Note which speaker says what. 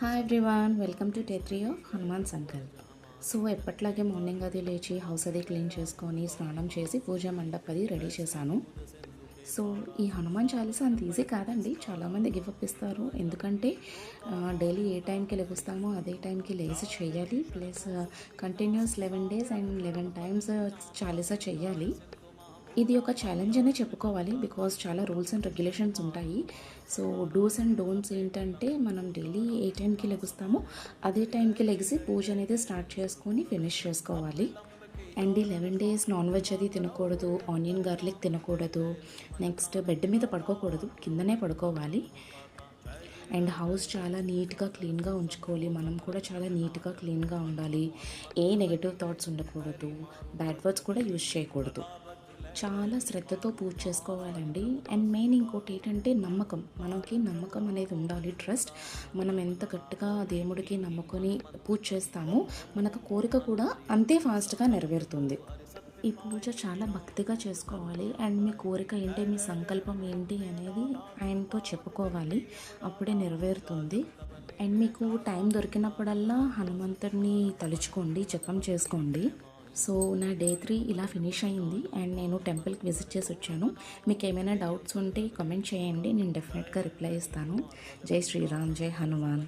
Speaker 1: Hi everyone, welcome to day 3 of Hanuman Sankalp. So ఎప్పట్లాగే morning అది లేచి హౌస్ అది క్లీన్ చేసుకొని స్నానం చేసి పూజ మండప్ అది రెడీ చేశాను. సో ఈ హనుమాన్ చాలీసా అంత ఈజీ కాదండి. చాలామంది గివప్ ఇస్తారు. ఎందుకంటే డైలీ ఏ టైంకి లెగుస్తామో అదే టైంకి లేచి చేయాలి. Plus continuous 11 days and 11 times Chalisa చేయాలి. ఇది ఒక ఛాలెంజ్ అనే చెప్పుకోవాలి. బికాజ్ చాలా రూల్స్ అండ్ రెగ్యులేషన్స్ ఉంటాయి. సో డూస్ అండ్ డోంట్స్ ఏంటంటే, మనం డైలీ ఏ టైంకి లెగుస్తామో అదే టైంకి లెగిసి పూజ అనేది స్టార్ట్ చేసుకొని ఫినిష్ చేసుకోవాలి. అండ్ ఈ 11 డేస్ నాన్ వెజ్ అది తినకూడదు, ఆనియన్ గార్లిక్ తినకూడదు, నెక్స్ట్ బెడ్ మీద పడుకోకూడదు, కిందనే పడుకోవాలి. అండ్ హౌస్ చాలా నీట్గా క్లీన్గా ఉంచుకోవాలి. మనం కూడా చాలా నీట్గా క్లీన్గా ఉండాలి. ఏ నెగటివ్ థాట్స్ ఉండకూడదు, బ్యాడ్ వర్డ్స్ కూడా యూజ్ చేయకూడదు. చాలా శ్రద్ధతో పూజ చేసుకోవాలండి. అండ్ మెయిన్ ఇంకోటి ఏంటంటే నమ్మకం. మనకి నమ్మకం అనేది ఉండాలి, ట్రస్ట్. మనం ఎంత గట్టిగా దేవుడికి నమ్ముకొని పూజ చేస్తామో మనకు కోరిక కూడా అంతే ఫాస్ట్గా నెరవేరుతుంది. ఈ పూజ చాలా భక్తిగా చేసుకోవాలి. అండ్ మీ కోరిక ఏంటి, మీ సంకల్పం ఏంటి అనేది ఆయనతో చెప్పుకోవాలి. అప్పుడే నెరవేరుతుంది. అండ్ మీకు టైం దొరికినప్పుడల్లా హనుమంతుడిని తలుచుకోండి, జపం చేసుకోండి. సో నా డే 3 ఇలా ఫినిష్ అయింది. అండ్ నేను టెంపుల్కి విజిట్ చేసి వచ్చాను. మీకు ఏమైనా డౌట్స్ ఉంటే కమెంట్ చేయండి, నేను డెఫినెట్గా రిప్లై ఇస్తాను. జై శ్రీరామ్, జై హనుమాన్.